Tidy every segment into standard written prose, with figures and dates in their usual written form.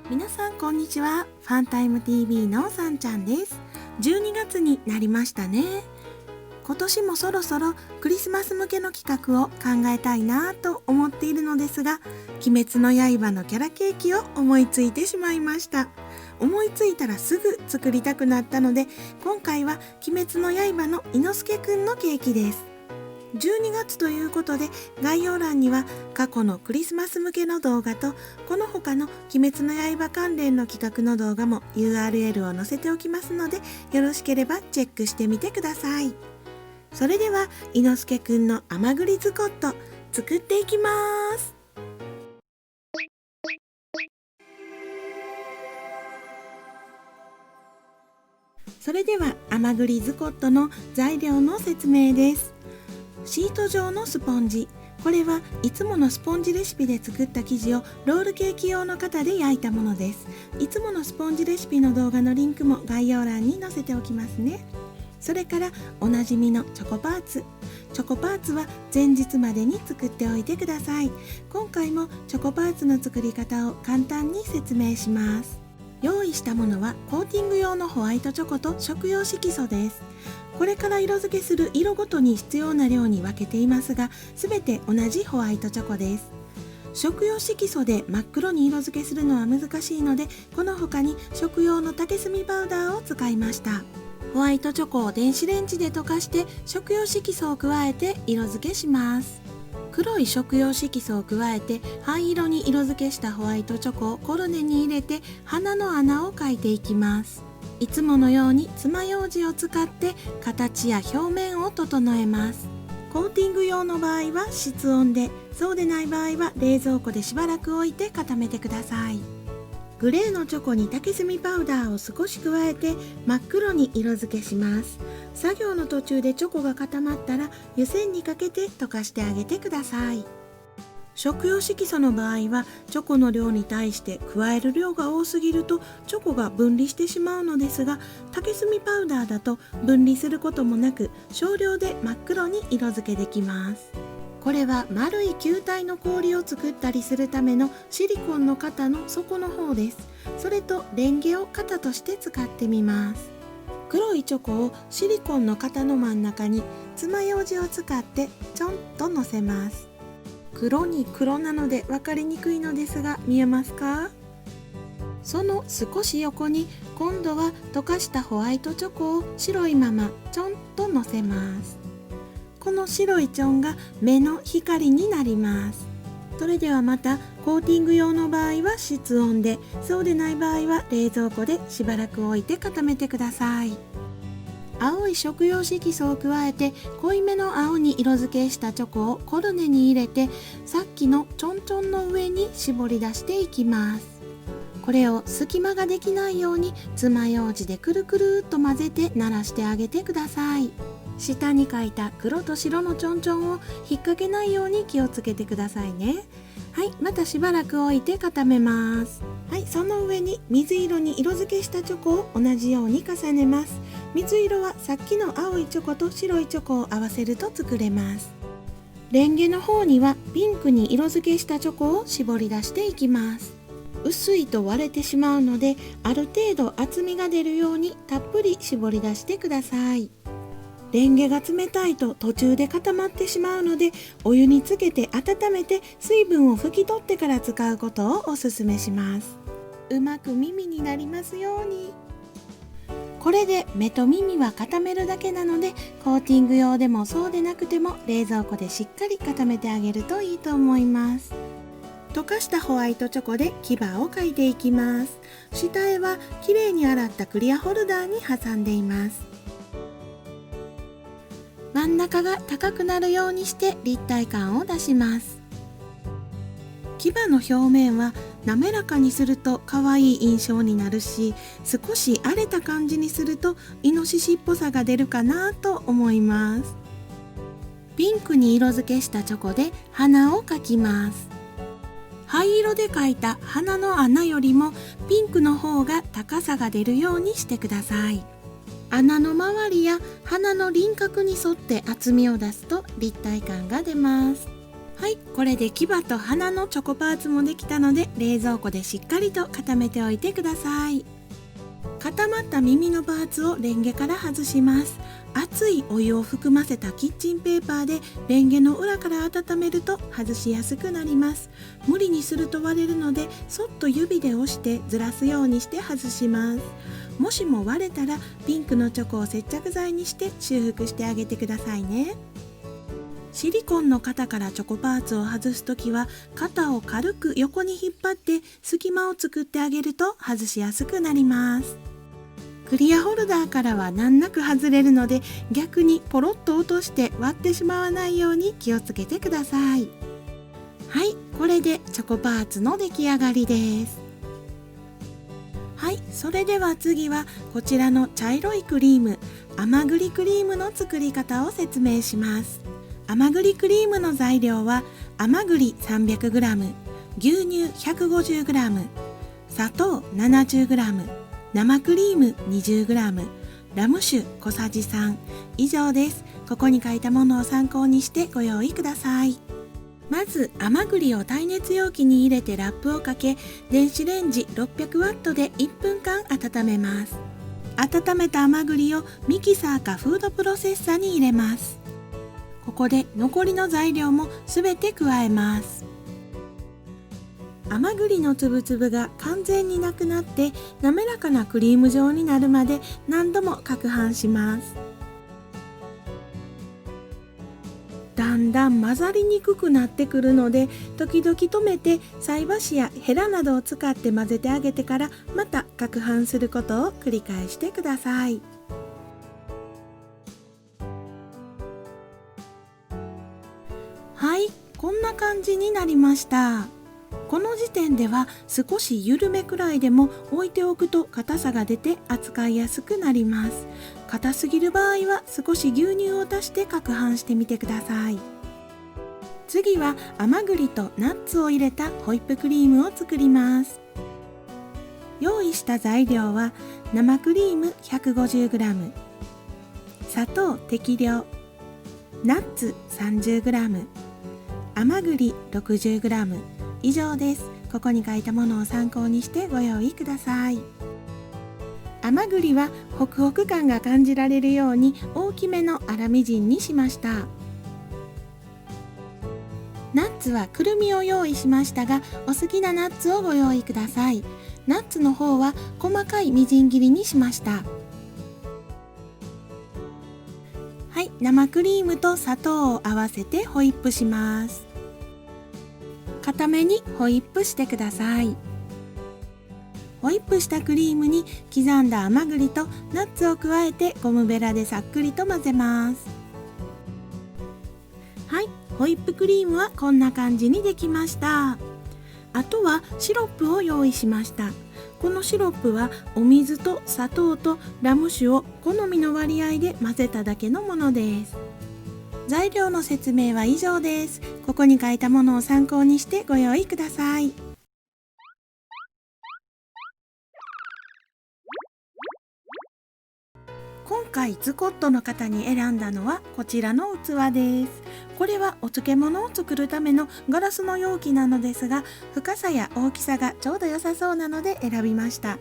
皆さんこんにちは。ファンタイム TV のさんちゃんです。12月になりましたね。今年もそろそろクリスマス向けの企画を考えたいなと思っているのですが、鬼滅の刃のキャラケーキを思いついてしまいました。思いついたらすぐ作りたくなったので、今回は鬼滅の刃の伊之助くんのケーキです。12月ということで、概要欄には過去のクリスマス向けの動画とこの他の鬼滅の刃関連の企画の動画も URL を載せておきますので、よろしければチェックしてみてください。それでは伊之助くんの甘栗ズコット作っていきます。それでは甘栗ズコットの材料の説明です。シート状のスポンジ、これはいつものスポンジレシピで作った生地をロールケーキ用の型で焼いたものです。いつものスポンジレシピの動画のリンクも概要欄に載せておきますね。それからおなじみのチョコパーツ。チョコパーツは前日までに作っておいてください。今回もチョコパーツの作り方を簡単に説明します。用意したものはコーティング用のホワイトチョコと食用色素です。これから色付けする色ごとに必要な量に分けていますが、すべて同じホワイトチョコです。食用色素で真っ黒に色付けするのは難しいので、この他に食用の竹炭パウダーを使いました。ホワイトチョコを電子レンジで溶かして食用色素を加えて色付けします。黒い食用色素を加えて灰色に色付けしたホワイトチョコをコルネに入れて鼻の穴を描いていきます。いつものように爪楊枝を使って形や表面を整えます。コーティング用の場合は室温で、そうでない場合は冷蔵庫でしばらく置いて固めてください。グレーのチョコに竹炭パウダーを少し加えて真っ黒に色付けします。作業の途中でチョコが固まったら湯煎にかけて溶かしてあげてください。食用色素の場合はチョコの量に対して加える量が多すぎるとチョコが分離してしまうのですが、竹炭パウダーだと分離することもなく少量で真っ黒に色付けできます。これは丸い球体の氷を作ったりするためのシリコンの型の底の方です。それとレンゲを型として使ってみます。黒いチョコをシリコンの型の真ん中に爪楊枝を使ってちょんと乗せます。黒に黒なので分かりにくいのですが見えますか？その少し横に今度は溶かしたホワイトチョコを白いままちょんと乗せます。この白いチョンが目の光になります。それではまたコーティング用の場合は室温で、そうでない場合は冷蔵庫でしばらく置いて固めてください。青い食用色素を加えて濃いめの青に色付けしたチョコをコルネに入れて、さっきのちょんちょんの上に絞り出していきます。これを隙間ができないように爪楊枝でくるくるっと混ぜて慣らしてあげてください。下に描いた黒と白のちょんちょんを引っ掛けないように気をつけてくださいね。はい、またしばらく置いて固めます。はい、その上に水色に色付けしたチョコを同じように重ねます。水色はさっきの青いチョコと白いチョコを合わせると作れます。レンゲの方にはピンクに色付けしたチョコを絞り出していきます。薄いと割れてしまうので、ある程度厚みが出るようにたっぷり絞り出してください。レンゲが冷たいと途中で固まってしまうので、お湯につけて温めて水分を拭き取ってから使うことをおすすめします。うまく耳になりますように。これで目と耳は固めるだけなので、コーティング用でもそうでなくても冷蔵庫でしっかり固めてあげるといいと思います。溶かしたホワイトチョコで牙を描いていきます。下絵はきれいに洗ったクリアホルダーに挟んでいます。真ん中が高くなるようにして立体感を出します。牙の表面は滑らかにすると可愛い印象になるし、少し荒れた感じにするとイノシシっぽさが出るかなと思います。ピンクに色付けしたチョコで鼻を描きます。灰色で描いた鼻の穴よりもピンクの方が高さが出るようにしてください。穴の周りや鼻の輪郭に沿って厚みを出すと立体感が出ます。はい、これで牙と鼻のチョコパーツもできたので、冷蔵庫でしっかりと固めておいてください。固まった耳のパーツをレンゲから外します。熱いお湯を含ませたキッチンペーパーでレンゲの裏から温めると外しやすくなります。無理にすると割れるので、そっと指で押してずらすようにして外します。もしも割れたらピンクのチョコを接着剤にして修復してあげてくださいね。シリコンの型からチョコパーツを外すときは、型を軽く横に引っ張って隙間を作ってあげると外しやすくなります。クリアホルダーからは難なく外れるので、逆にポロッと落として割ってしまわないように気をつけてください。はい、これでチョコパーツの出来上がりです。はい、それでは次はこちらの茶色いクリーム、甘栗クリームの作り方を説明します。甘栗クリームの材料は甘栗 300g、牛乳 150g、砂糖 70g、生クリーム 20g、ラム酒小さじ3以上です。ここに書いたものを参考にしてご用意ください。まず甘栗を耐熱容器に入れてラップをかけ、電子レンジ 600W で1分間温めます。温めた甘栗をミキサーかフードプロセッサーに入れます。ここで残りの材料もすべて加えます。甘栗のつぶつぶが完全になくなって滑らかなクリーム状になるまで何度も攪拌します。だんだん混ざりにくくなってくるので、時々止めて菜箸やヘラなどを使って混ぜてあげてから、また攪拌することを繰り返してください。はい、こんな感じになりました。この時点では少し緩めくらいでも置いておくと硬さが出て扱いやすくなります。硬すぎる場合は少し牛乳を足して攪拌してみてください。次は甘栗とナッツを入れたホイップクリームを作ります。用意した材料は生クリーム 150g、砂糖適量、ナッツ 30g、甘栗 60g以上です。ここに書いたものを参考にしてご用意ください。甘栗はホクホク感が感じられるように大きめの粗みじんにしました。ナッツはくるみを用意しましたが、お好きなナッツをご用意ください。ナッツの方は細かいみじん切りにしました。はい、生クリームと砂糖を合わせてホイップします。固めにホイップしてください。ホイップしたクリームに刻んだ甘栗とナッツを加えてゴムベラでさっくりと混ぜます。はい、ホイップクリームはこんな感じにできました。あとはシロップを用意しました。このシロップはお水と砂糖とラム酒を好みの割合で混ぜただけのものです。材料の説明は以上です。ここに書いたものを参考にしてご用意ください。今回ズコットの方に選んだのはこちらの器です。これはお漬物を作るためのガラスの容器なのですが、深さや大きさがちょうど良さそうなので選びました。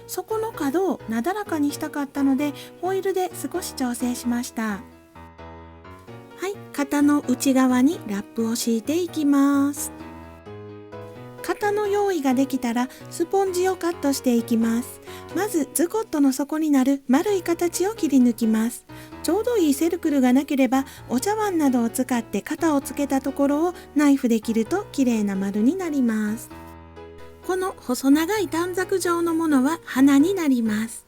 底の角をなだらかにしたかったのでホイルで少し調整しました。はい、型の内側にラップを敷いていきます。型の用意ができたらスポンジをカットしていきます。まずズコットの底になる丸い形を切り抜きます。ちょうどいいセルクルがなければお茶碗などを使って型をつけたところをナイフで切ると綺麗な丸になります。この細長い短冊状のものは花になります。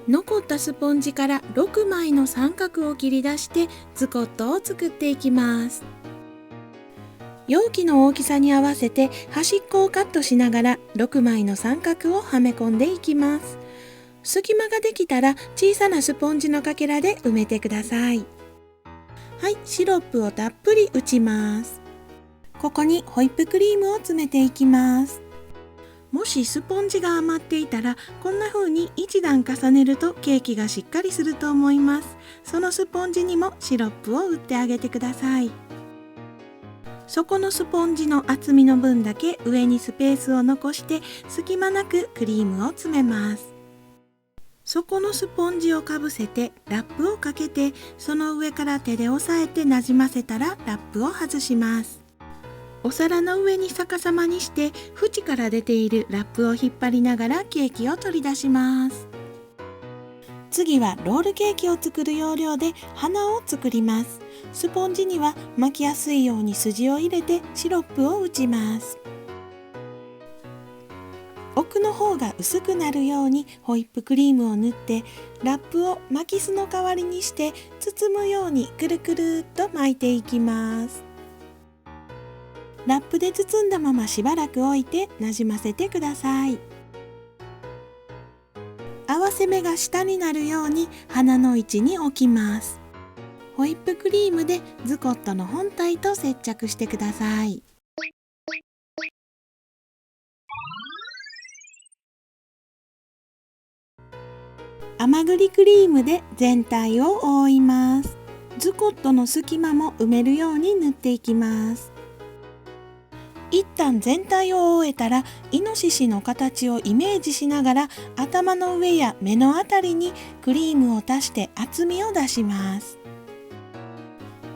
残ったスポンジから6枚の三角を切り出してズコットを作っていきます。容器の大きさに合わせて端っこをカットしながら6枚の三角をはめ込んでいきます。隙間ができたら小さなスポンジのかけらで埋めてください。はい、シロップをたっぷり打ちます。ここにホイップクリームを詰めていきます。もしスポンジが余っていたらこんな風に一段重ねるとケーキがしっかりすると思います。そのスポンジにもシロップを打ってあげてください。底のスポンジの厚みの分だけ上にスペースを残して隙間なくクリームを詰めます。底のスポンジをかぶせてラップをかけて、その上から手で押さえてなじませたらラップを外します。お皿の上に逆さまにして縁から出ているラップを引っ張りながらケーキを取り出します。次はロールケーキを作る要領で花を作ります。スポンジには巻きやすいように筋を入れてシロップを打ちます。奥の方が薄くなるようにホイップクリームを塗って、ラップを巻きすの代わりにして包むようにくるくるっと巻いていきます。ラップで包んだまましばらく置いてなじませてください。合わせ目が下になるように花の位置に置きます。ホイップクリームでズコットの本体と接着してください。甘栗クリームで全体を覆います。ズコットの隙間も埋めるように塗っていきます。一旦全体を覆えたら、イノシシの形をイメージしながら頭の上や目のあたりにクリームを足して厚みを出します。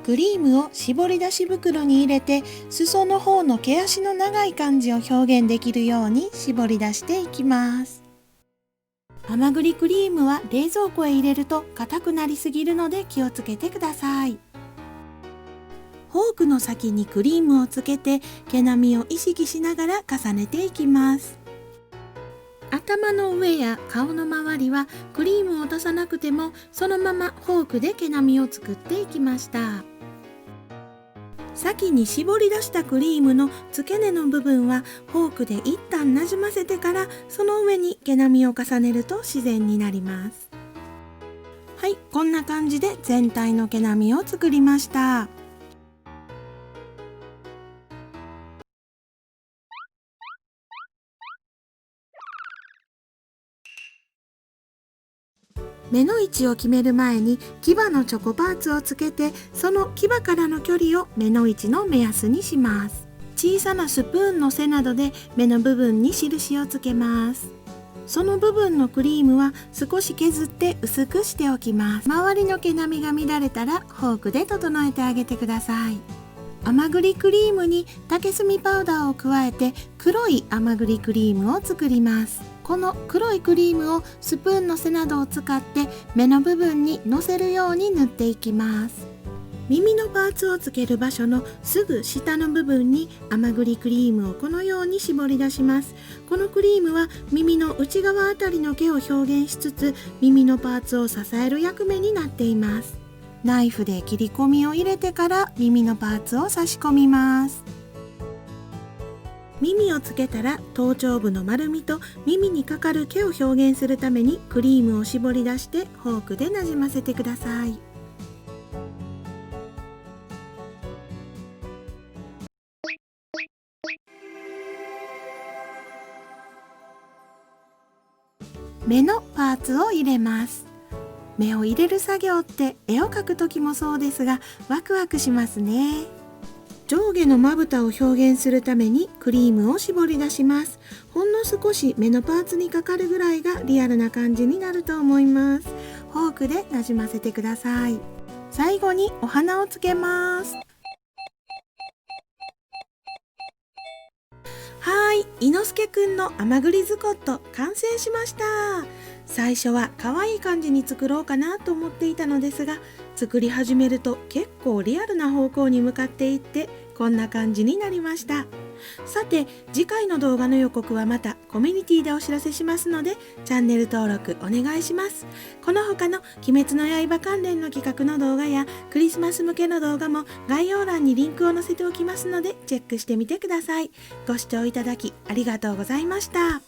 クリームを絞り出し袋に入れて、裾の方の毛足の長い感じを表現できるように絞り出していきます。甘栗クリームは冷蔵庫へ入れると硬くなりすぎるので気をつけてください。フォークの先にクリームをつけて毛並みを意識しながら重ねていきます。頭の上や顔の周りはクリームを足さなくても、そのままフォークで毛並みを作っていきました。先に絞り出したクリームの付け根の部分はフォークで一旦なじませてから、その上に毛並みを重ねると自然になります。はい、こんな感じで全体の毛並みを作りました。目の位置を決める前に牙のチョコパーツをつけて、その牙からの距離を目の位置の目安にします。小さなスプーンの背などで目の部分に印をつけます。その部分のクリームは少し削って薄くしておきます。周りの毛並みが乱れたらフォークで整えてあげてください。甘栗クリームに竹炭パウダーを加えて黒い甘栗クリームを作ります。この黒いクリームをスプーンの背などを使って目の部分にのせるように塗っていきます。耳のパーツをつける場所のすぐ下の部分に甘栗クリームをこのように絞り出します。このクリームは耳の内側あたりの毛を表現しつつ、耳のパーツを支える役目になっています。ナイフで切り込みを入れてから耳のパーツを差し込みます。耳をつけたら頭頂部の丸みと耳にかかる毛を表現するためにクリームを絞り出してフォークでなじませてください。目のパーツを入れます。目を入れる作業って絵を描く時もそうですが、ワクワクしますね。上下のまぶたを表現するためにクリームを絞り出します。ほんの少し目のパーツにかかるぐらいがリアルな感じになると思います。フォークでなじませてください。最後にお花をつけます。はい、いのすけくんの甘栗ズコット完成しました。最初は可愛い感じに作ろうかなと思っていたのですが、作り始めると結構リアルな方向に向かっていってこんな感じになりました。さて次回の動画の予告はまたコミュニティでお知らせしますので、チャンネル登録お願いします。この他の鬼滅の刃関連の企画の動画やクリスマス向けの動画も概要欄にリンクを載せておきますのでチェックしてみてください。ご視聴いただきありがとうございました。